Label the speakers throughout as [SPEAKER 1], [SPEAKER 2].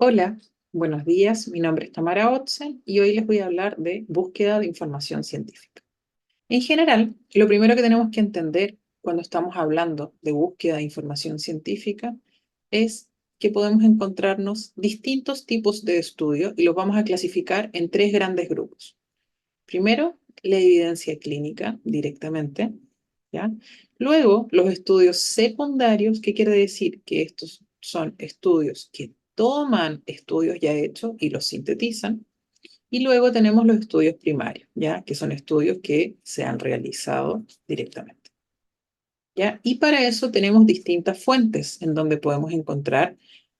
[SPEAKER 1] Hola, buenos días. Mi nombre es Tamara Otzen y hoy les voy a hablar de búsqueda de información científica. En general, lo primero que tenemos que entender cuando estamos hablando de búsqueda de información científica es que podemos encontrarnos distintos tipos de estudios y los vamos a clasificar en tres grandes grupos. Primero, la evidencia clínica directamente, ¿ya? Luego, los estudios secundarios, que quiere decir que estos son estudios que toman estudios ya hechos y los sintetizan. Y luego tenemos los estudios primarios, ¿ya? Que son estudios que se han realizado directamente, ¿ya? Y para eso tenemos distintas fuentes en donde podemos encontrar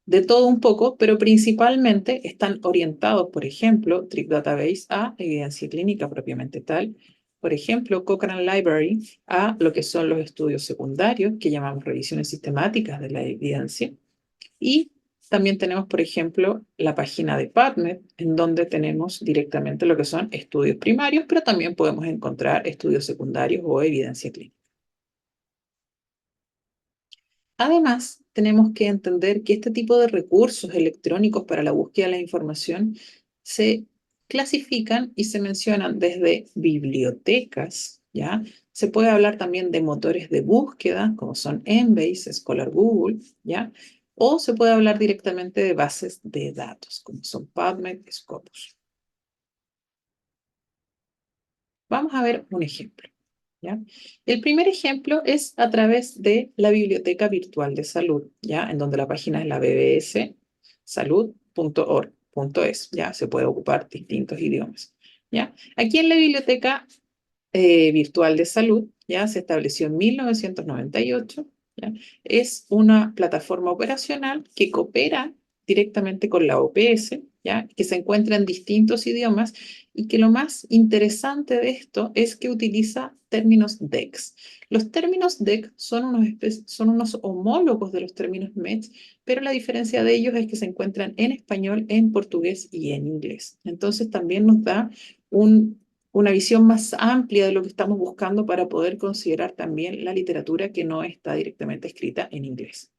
[SPEAKER 1] de todo un poco, pero principalmente están orientados, por ejemplo, Trip Database a evidencia clínica propiamente tal, por ejemplo, Cochrane Library a lo que son los estudios secundarios, que llamamos revisiones sistemáticas de la evidencia, y también tenemos, por ejemplo, la página de PubMed, en donde tenemos directamente lo que son estudios primarios, pero también podemos encontrar estudios secundarios o evidencia clínica. Además, tenemos que entender que este tipo de recursos electrónicos para la búsqueda de la información se clasifican y se mencionan desde bibliotecas, ¿ya? Se puede hablar también de motores de búsqueda, como son Embase, Scholar Google, ¿ya? O se puede hablar directamente de bases de datos, como son PubMed, Scopus. Vamos a ver un ejemplo, ¿ya? El primer ejemplo es a través de la Biblioteca Virtual de Salud, ¿ya? En donde la página es la bbssalud.org.es, ¿ya? Se puede ocupar distintos idiomas, ¿ya? Aquí en la Biblioteca Virtual de Salud, ¿ya? Se estableció en 1998, ¿ya? Es una plataforma operacional que coopera directamente con la OPS, ¿ya? Que se encuentra en distintos idiomas y que lo más interesante de esto es que utiliza términos DEX. Los términos DEX son unos homólogos de los términos MET, pero la diferencia de ellos es que se encuentran en español, en portugués y en inglés. Entonces también nos da una visión más amplia de lo que estamos buscando para poder considerar también la literatura que no está directamente escrita en inglés.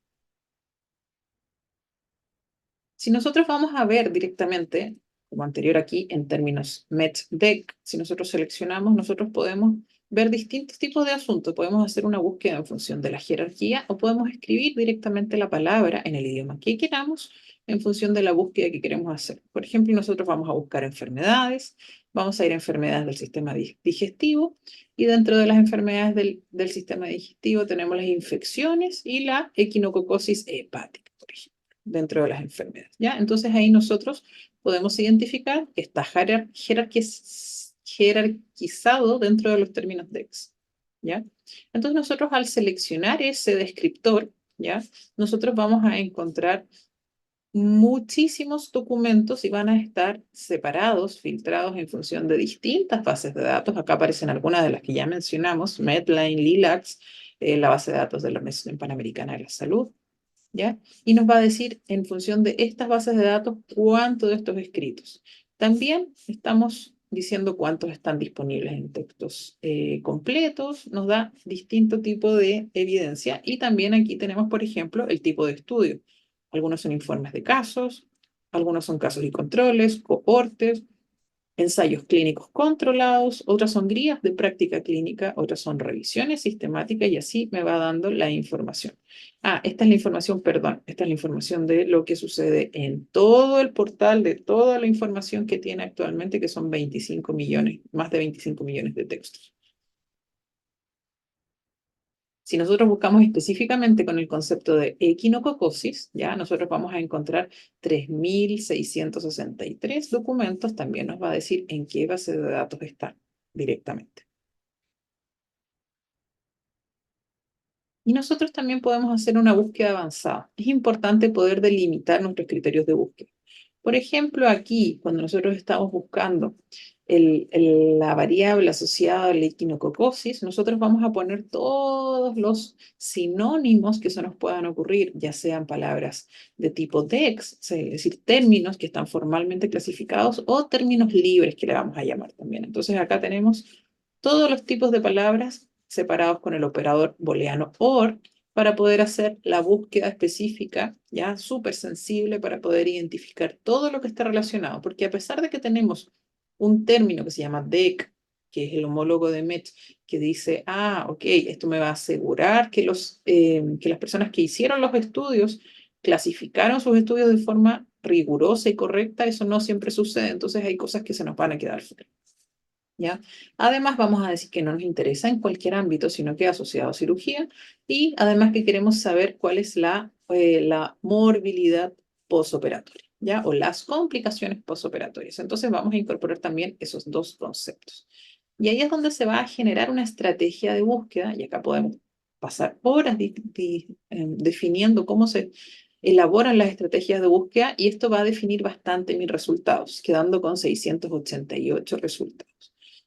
[SPEAKER 1] Si nosotros vamos a ver directamente, como anterior aquí, en términos MET-DEC, si nosotros seleccionamos, nosotros podemos ver distintos tipos de asuntos. Podemos hacer una búsqueda en función de la jerarquía o podemos escribir directamente la palabra en el idioma que queramos en función de la búsqueda que queremos hacer. Por ejemplo, nosotros vamos a buscar enfermedades, vamos a ir a enfermedades del sistema digestivo y dentro de las enfermedades del sistema digestivo tenemos las infecciones y la equinococosis hepática, por ejemplo, dentro de las enfermedades, ¿ya? Entonces ahí nosotros podemos identificar que está jerarquizado dentro de los términos DEX, ¿ya? Entonces nosotros al seleccionar ese descriptor, ¿ya? Nosotros vamos a encontrar muchísimos documentos y van a estar separados, filtrados en función de distintas bases de datos. Acá aparecen algunas de las que ya mencionamos, Medline, Lilacs, la base de datos de la Organización Panamericana de la Salud, ¿ya? Y nos va a decir en función de estas bases de datos cuánto de estos escritos. También estamos diciendo cuántos están disponibles en textos completos, nos da distinto tipo de evidencia y también aquí tenemos, por ejemplo, el tipo de estudio. Algunos son informes de casos, algunos son casos y controles, cohortes, ensayos clínicos controlados, otras son guías de práctica clínica, otras son revisiones sistemáticas y así me va dando la información. Ah, esta es la información, perdón, esta es la información de lo que sucede en todo el portal, de toda la información que tiene actualmente, que son 25 millones, más de 25 millones de textos. Si nosotros buscamos específicamente con el concepto de equinococosis, ya nosotros vamos a encontrar 3.663 documentos, también nos va a decir en qué base de datos están directamente. Y nosotros también podemos hacer una búsqueda avanzada. Es importante poder delimitar nuestros criterios de búsqueda. Por ejemplo, aquí, cuando nosotros estamos buscando la variable asociada a la equinococosis, nosotros vamos a poner todos los sinónimos que se nos puedan ocurrir, ya sean palabras de tipo DEX, es decir, términos que están formalmente clasificados, o términos libres que le vamos a llamar también. Entonces acá tenemos todos los tipos de palabras separados con el operador booleano OR, para poder hacer la búsqueda específica, ya súper sensible para poder identificar todo lo que está relacionado, porque a pesar de que tenemos un término que se llama DEC, que es el homólogo de MET, que dice, ok, esto me va a asegurar que las personas que hicieron los estudios clasificaron sus estudios de forma rigurosa y correcta, eso no siempre sucede, entonces hay cosas que se nos van a quedar fuera. ¿Ya? Además, vamos a decir que no nos interesa en cualquier ámbito, sino que asociado a cirugía, y además que queremos saber cuál es la morbilidad posoperatoria, ¿ya? O las complicaciones posoperatorias. Entonces, vamos a incorporar también esos dos conceptos. Y ahí es donde se va a generar una estrategia de búsqueda, y acá podemos pasar horas definiendo cómo se elaboran las estrategias de búsqueda, y esto va a definir bastante mis resultados, quedando con 688 resultados.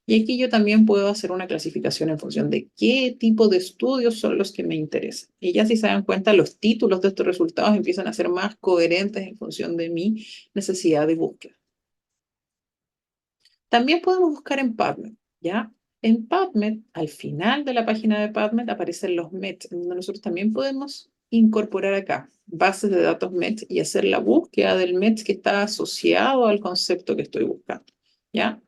[SPEAKER 1] Y aquí yo también puedo hacer una clasificación en función de qué tipo de estudios son los que me interesan. Y ya si se dan cuenta, los títulos de estos resultados empiezan a ser más coherentes en función de mi necesidad de búsqueda. También podemos buscar en PubMed, ¿ya? En PubMed, al final de la página de PubMed aparecen los MET, en donde nosotros también podemos incorporar acá bases de datos MET y hacer la búsqueda del MET que está asociado al concepto que estoy buscando, ¿ya?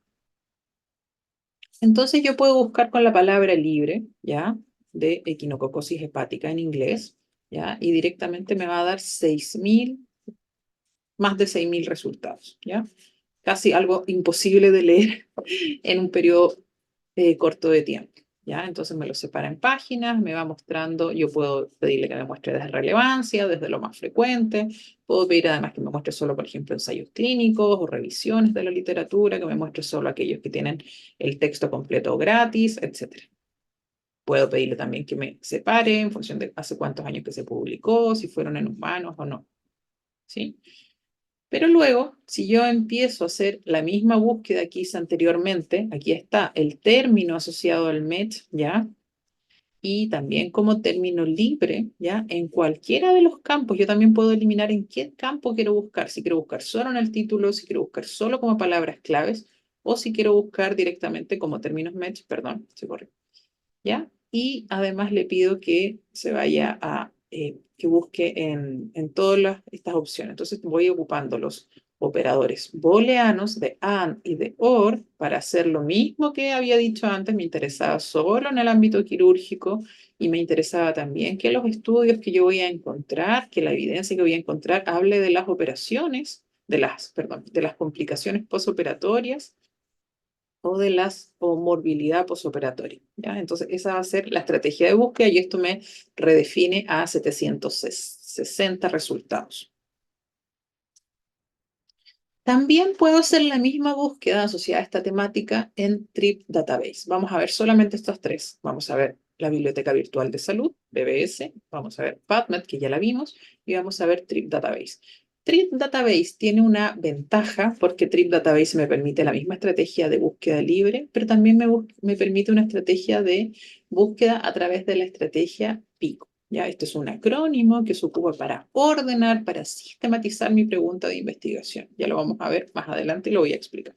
[SPEAKER 1] Entonces yo puedo buscar con la palabra libre, ¿ya? De equinococosis hepática en inglés, ¿ya? Y directamente me va a dar 6.000, más de 6.000 resultados, ¿ya? Casi algo imposible de leer en un periodo corto de tiempo, ¿ya? Entonces me lo separa en páginas, me va mostrando, yo puedo pedirle que me muestre desde relevancia, desde lo más frecuente, puedo pedir además que me muestre solo, por ejemplo, ensayos clínicos o revisiones de la literatura, que me muestre solo aquellos que tienen el texto completo gratis, etc. Puedo pedirle también que me separe en función de hace cuántos años que se publicó, si fueron en humanos o no, ¿sí? Pero luego, si yo empiezo a hacer la misma búsqueda que hice anteriormente, aquí está el término asociado al MET, ¿ya? Y también como término libre, ¿ya? En cualquiera de los campos, yo también puedo eliminar en qué campo quiero buscar. Si quiero buscar solo en el título, si quiero buscar solo como palabras claves, o si quiero buscar directamente como términos MET, perdón, se corre, ¿ya? Y además le pido que se vaya que busque en todas estas opciones. Entonces voy ocupando los operadores booleanos de AND y de OR para hacer lo mismo que había dicho antes. Me interesaba solo en el ámbito quirúrgico y me interesaba también que los estudios que yo voy a encontrar, que la evidencia que voy a encontrar hable de las operaciones, perdón, de las complicaciones postoperatorias o morbilidad posoperatoria, ¿ya? Entonces, esa va a ser la estrategia de búsqueda y esto me redefine a 760 resultados. También puedo hacer la misma búsqueda asociada a esta temática en Trip Database. Vamos a ver solamente estos tres. Vamos a ver la Biblioteca Virtual de Salud, BBS, vamos a ver PubMed, que ya la vimos, y vamos a ver Trip Database. Trip Database tiene una ventaja porque Trip Database me permite la misma estrategia de búsqueda libre, pero también me permite una estrategia de búsqueda a través de la estrategia PICO. ¿Ya? Esto es un acrónimo que se ocupa para ordenar, para sistematizar mi pregunta de investigación. Ya lo vamos a ver más adelante y lo voy a explicar.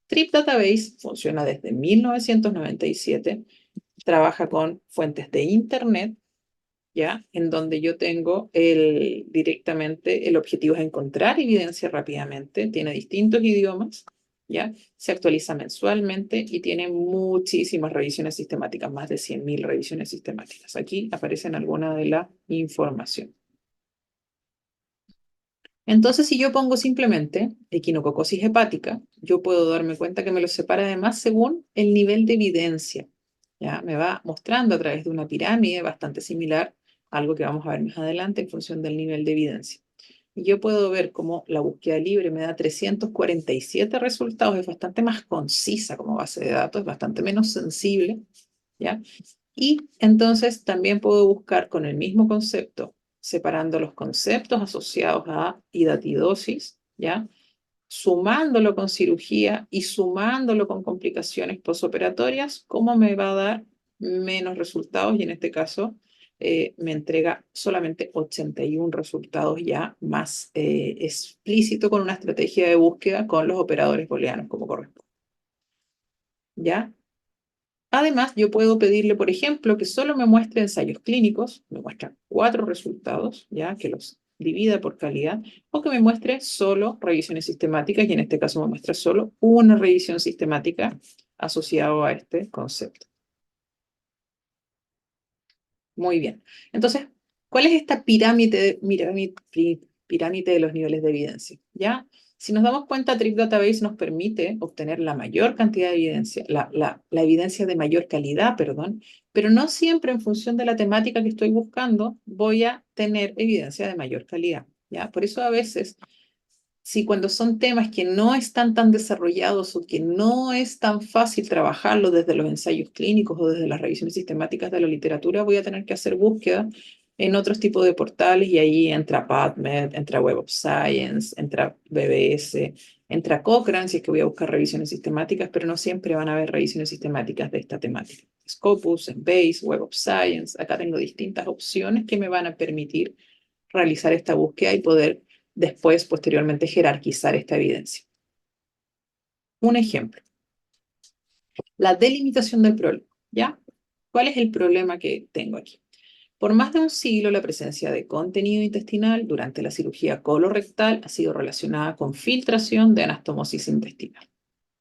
[SPEAKER 1] Trip Database funciona desde 1997, trabaja con fuentes de Internet, ¿ya? En donde yo tengo directamente el objetivo es encontrar evidencia rápidamente, tiene distintos idiomas, ¿ya? Se actualiza mensualmente y tiene muchísimas revisiones sistemáticas, más de 100.000 revisiones sistemáticas. Aquí aparecen algunas de la información. Entonces, si yo pongo simplemente equinococosis hepática, yo puedo darme cuenta que me lo separa además según el nivel de evidencia. ¿Ya? Me va mostrando a través de una pirámide bastante similar, algo que vamos a ver más adelante en función del nivel de evidencia. Y yo puedo ver cómo la búsqueda libre me da 347 resultados, es bastante más concisa como base de datos, es bastante menos sensible, ¿ya? Y entonces también puedo buscar con el mismo concepto, separando los conceptos asociados a hidatidosis, ¿ya? Sumándolo con cirugía y sumándolo con complicaciones postoperatorias, cómo me va a dar menos resultados y en este caso me entrega solamente 81 resultados ya más explícito con una estrategia de búsqueda con los operadores booleanos como corresponde. ¿Ya? Además, yo puedo pedirle, por ejemplo, que solo me muestre ensayos clínicos, me muestra 4 resultados, ya que los divida por calidad, o que me muestre solo revisiones sistemáticas, y en este caso me muestra solo una revisión sistemática asociada a este concepto. Muy bien. Entonces, ¿cuál es esta pirámide de los niveles de evidencia? ¿Ya? Si nos damos cuenta, Trip Database nos permite obtener la mayor cantidad de evidencia, la evidencia de mayor calidad, perdón, pero no siempre en función de la temática que estoy buscando voy a tener evidencia de mayor calidad. ¿Ya? Por eso a veces si cuando son temas que no están tan desarrollados o que no es tan fácil trabajarlo desde los ensayos clínicos o desde las revisiones sistemáticas de la literatura, voy a tener que hacer búsqueda en otros tipos de portales y ahí entra PubMed, entra Web of Science, entra BBS, entra Cochrane si es que voy a buscar revisiones sistemáticas, pero no siempre van a haber revisiones sistemáticas de esta temática. Scopus, Embase, Web of Science, acá tengo distintas opciones que me van a permitir realizar esta búsqueda y poder después, posteriormente, jerarquizar esta evidencia. Un ejemplo, la delimitación del problema, ¿ya? ¿Cuál es el problema que tengo aquí? Por más de un siglo, la presencia de contenido intestinal durante la cirugía colorectal ha sido relacionada con filtración de anastomosis intestinal,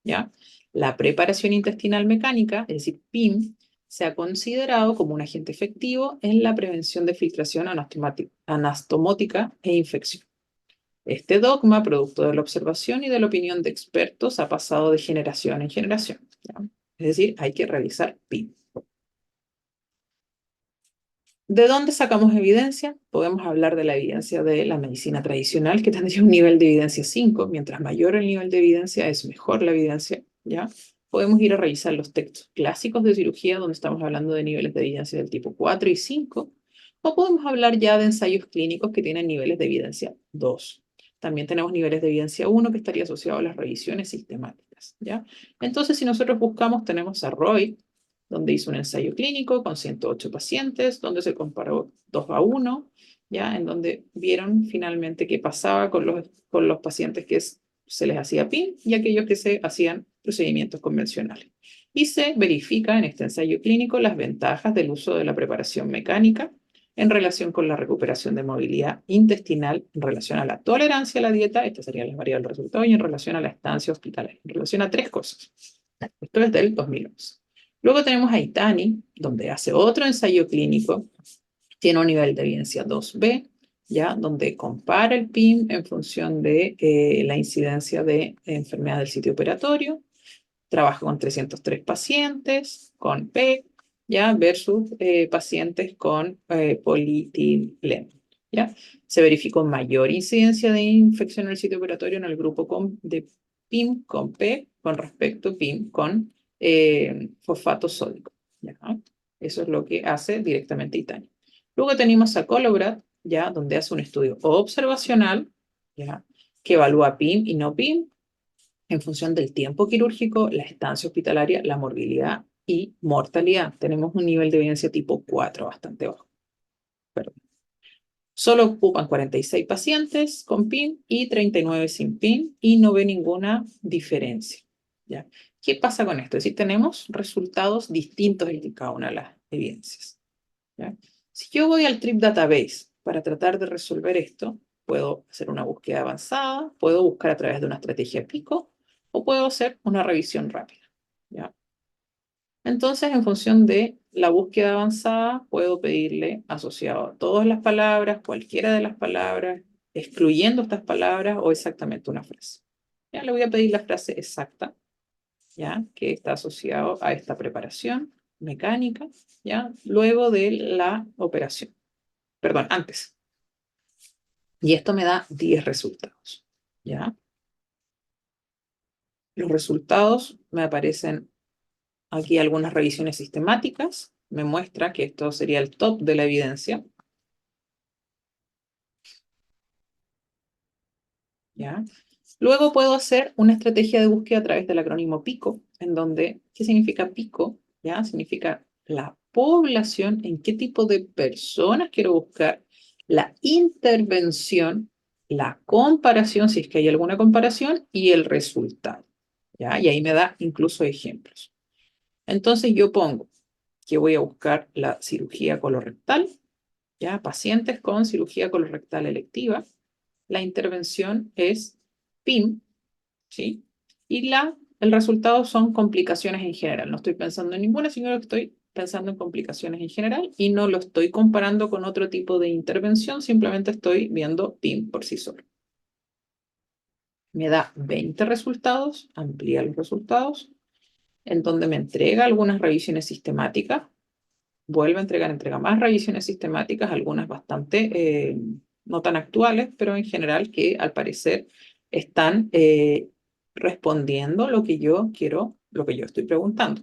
[SPEAKER 1] ¿ya? La preparación intestinal mecánica, es decir, PIM, se ha considerado como un agente efectivo en la prevención de filtración anastomótica e infección. Este dogma, producto de la observación y de la opinión de expertos, ha pasado de generación en generación, ¿ya? Es decir, hay que realizar PIM. ¿De dónde sacamos evidencia? Podemos hablar de la evidencia de la medicina tradicional, que tendría un nivel de evidencia 5. Mientras mayor el nivel de evidencia, es mejor la evidencia, ¿ya? Podemos ir a revisar los textos clásicos de cirugía, donde estamos hablando de niveles de evidencia del tipo 4 y 5, o podemos hablar ya de ensayos clínicos que tienen niveles de evidencia 2. También tenemos niveles de evidencia 1 que estaría asociado a las revisiones sistemáticas, ¿ya? Entonces, si nosotros buscamos, tenemos a Roy, donde hizo un ensayo clínico con 108 pacientes, donde se comparó 2 a 1, ¿ya? En donde vieron finalmente qué pasaba con los pacientes que se les hacía PIN y aquellos que se hacían procedimientos convencionales. Y se verifica en este ensayo clínico las ventajas del uso de la preparación mecánica en relación con la recuperación de movilidad intestinal, en relación a la tolerancia a la dieta, estas serían las variables del resultado, y en relación a la estancia hospitalaria, en relación a 3 cosas. Esto es del 2011. Luego tenemos a Itani, donde hace otro ensayo clínico, tiene un nivel de evidencia 2B, ¿ya? Donde compara el PIM en función de la incidencia de enfermedad del sitio operatorio, trabaja con 303 pacientes, con PEC, ¿ya? Versus pacientes con polietileno, ¿ya? Se verificó mayor incidencia de infección en el sitio operatorio en el grupo de PIM con PEC con respecto a PIM con fosfato sódico, ¿ya? Eso es lo que hace directamente Itani. Luego tenemos a Colograd, ¿ya? Donde hace un estudio observacional, ¿ya? Que evalúa PIM y no PIM en función del tiempo quirúrgico, la estancia hospitalaria, la morbilidad y mortalidad. Tenemos un nivel de evidencia tipo 4 bastante bajo. Perdón. Solo ocupan 46 pacientes con PIN y 39 sin PIN y no ve ninguna diferencia, ¿ya? ¿Qué pasa con esto? Es decir, tenemos resultados distintos en cada una de las evidencias, ¿ya? Si yo voy al Trip Database para tratar de resolver esto, puedo hacer una búsqueda avanzada, puedo buscar a través de una estrategia PICO o puedo hacer una revisión rápida, ¿ya? Entonces, en función de la búsqueda avanzada, puedo pedirle asociado a todas las palabras, cualquiera de las palabras, excluyendo estas palabras o exactamente una frase. Ya le voy a pedir la frase exacta, ¿ya? Que está asociado a esta preparación mecánica, ¿ya? Luego de la operación. Perdón, antes. Y esto me da 10 resultados, ¿ya? Los resultados me aparecen aquí algunas revisiones sistemáticas, me muestra que esto sería el top de la evidencia, ¿ya? Luego puedo hacer una estrategia de búsqueda a través del acrónimo PICO, en donde, ¿qué significa PICO? ¿Ya? Significa la población, en qué tipo de personas quiero buscar, la intervención, la comparación, si es que hay alguna comparación, y el resultado, ¿ya? Y ahí me da incluso ejemplos. Entonces yo pongo que voy a buscar la cirugía colorectal, ya, pacientes con cirugía colorectal electiva. La intervención es PIM, ¿sí? Y el resultado son complicaciones en general. No estoy pensando en ninguna, sino que estoy pensando en complicaciones en general y no lo estoy comparando con otro tipo de intervención, simplemente estoy viendo PIM por sí solo. Me da 20 resultados, amplía los resultados, en donde me entrega algunas revisiones sistemáticas, vuelve a entrega más revisiones sistemáticas, algunas bastante no tan actuales, pero en general que al parecer están respondiendo lo que yo quiero, lo que yo estoy preguntando.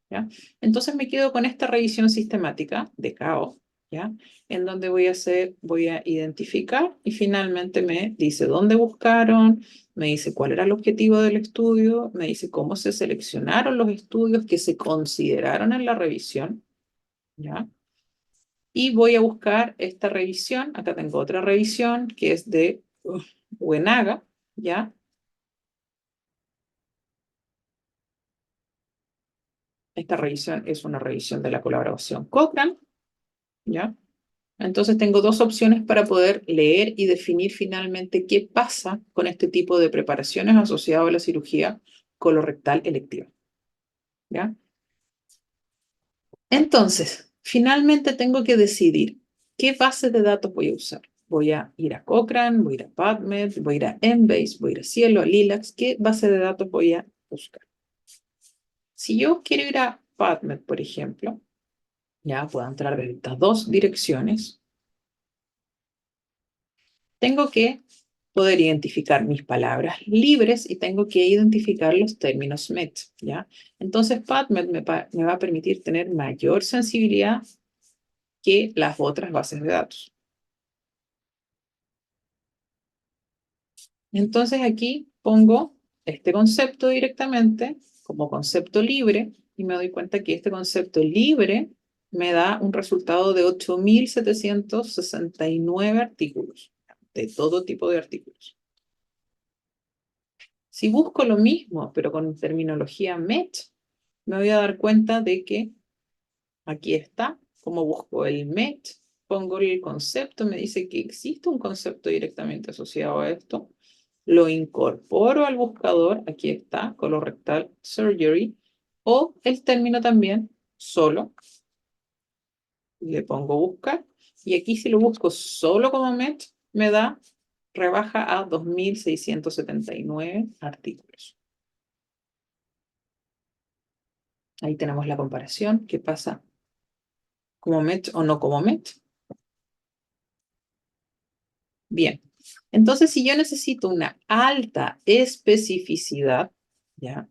[SPEAKER 1] ¿Ya? Entonces me quedo con esta revisión sistemática de caos, ¿ya? En donde voy a identificar y finalmente me dice dónde buscaron, me dice cuál era el objetivo del estudio, me dice cómo se seleccionaron los estudios que se consideraron en la revisión, ¿ya? Y voy a buscar esta revisión. Acá tengo otra revisión que es de Buenaga, ¿ya? Esta revisión es una revisión de la colaboración Cochrane, ¿ya? Entonces tengo dos opciones para poder leer y definir finalmente qué pasa con este tipo de preparaciones asociadas a la cirugía colorectal electiva, ¿ya? Entonces, finalmente tengo que decidir qué base de datos voy a usar. Voy a ir a Cochrane, voy a ir a PubMed, voy a ir a Embase, voy a ir a Cielo, a Lilacs. ¿Qué base de datos voy a buscar? Si yo quiero ir a PubMed, por ejemplo, ya puedo entrar de estas dos direcciones. Tengo que poder identificar mis palabras libres y tengo que identificar los términos MET, ¿ya? Entonces, PubMed me va a permitir tener mayor sensibilidad que las otras bases de datos. Entonces aquí pongo este concepto directamente como concepto libre y me doy cuenta que este concepto libre me da un resultado de 8.769 artículos, de todo tipo de artículos. Si busco lo mismo, pero con terminología MET, me voy a dar cuenta de que aquí está, como busco el MET, pongo el concepto, me dice que existe un concepto directamente asociado a esto, lo incorporo al buscador, aquí está, colorectal surgery, o el término también solo, le pongo buscar, y aquí si lo busco solo como MET, me da rebaja a 2.679 artículos. Ahí tenemos la comparación, qué pasa como MET o no como MET. Bien, entonces si yo necesito una alta especificidad, ¿ya?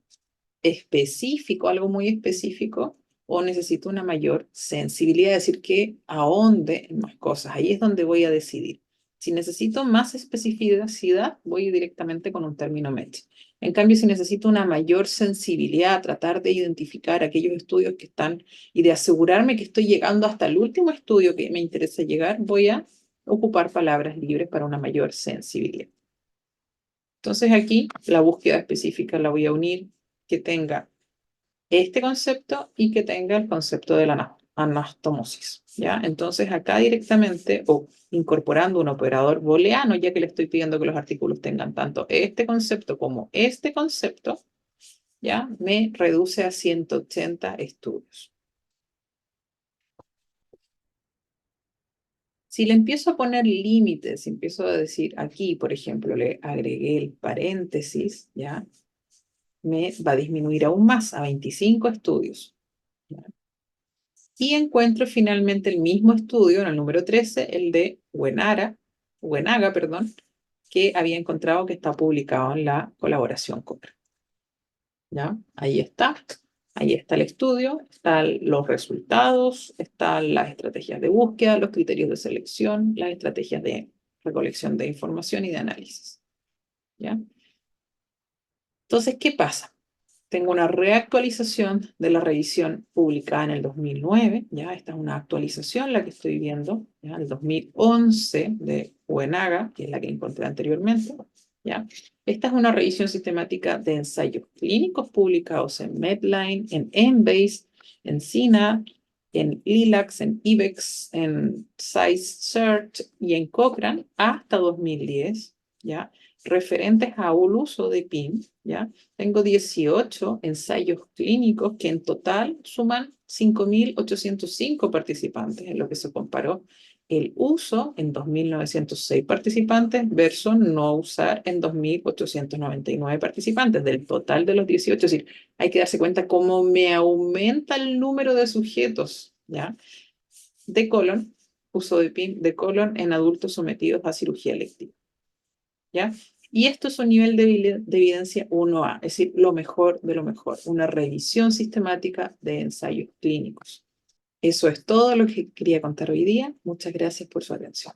[SPEAKER 1] Específico, algo muy específico, o necesito una mayor sensibilidad, es decir, que ahonde en más cosas. Ahí es donde voy a decidir. Si necesito más especificidad, voy directamente con un término MET. En cambio, si necesito una mayor sensibilidad, tratar de identificar aquellos estudios que están y de asegurarme que estoy llegando hasta el último estudio que me interesa llegar, voy a ocupar palabras libres para una mayor sensibilidad. Entonces aquí la búsqueda específica la voy a unir que tenga este concepto y que tenga el concepto de la anastomosis, ¿ya? Entonces acá directamente o incorporando un operador booleano, ya que le estoy pidiendo que los artículos tengan tanto este concepto como este concepto, ¿ya? Me reduce a 180 estudios. Si le empiezo a poner límites, si empiezo a decir aquí, por ejemplo, le agregué el paréntesis, ¿ya? Me va a disminuir aún más a 25 estudios, ¿ya? Y encuentro finalmente el mismo estudio, en el número 13, el de Buenaga, perdón, que había encontrado que está publicado en la colaboración Cochrane. ¿Ya? Ahí está el estudio, están los resultados, están las estrategias de búsqueda, los criterios de selección, las estrategias de recolección de información y de análisis. ¿Ya? Entonces, ¿qué pasa? Tengo una reactualización de la revisión publicada en el 2009, ya esta es una actualización la que estoy viendo, ya el 2011 de Buenaga, que es la que encontré anteriormente, ya. Esta es una revisión sistemática de ensayos clínicos publicados en Medline, en Embase, en SINA, en LILACS, en IBEX, en SciSearch y en Cochrane hasta 2010, ¿ya? Referentes a un uso de PIM, ¿ya? Tengo 18 ensayos clínicos que en total suman 5.805 participantes, en lo que se comparó el uso en 2.906 participantes versus no usar en 2.899 participantes del total de los 18. Es decir, hay que darse cuenta cómo me aumenta el número de sujetos, ¿ya? De colon, uso de PIM de colon en adultos sometidos a cirugía electiva, ¿ya? Y esto es un nivel de evidencia 1A, es decir, lo mejor de lo mejor, una revisión sistemática de ensayos clínicos. Eso es todo lo que quería contar hoy día. Muchas gracias por su atención.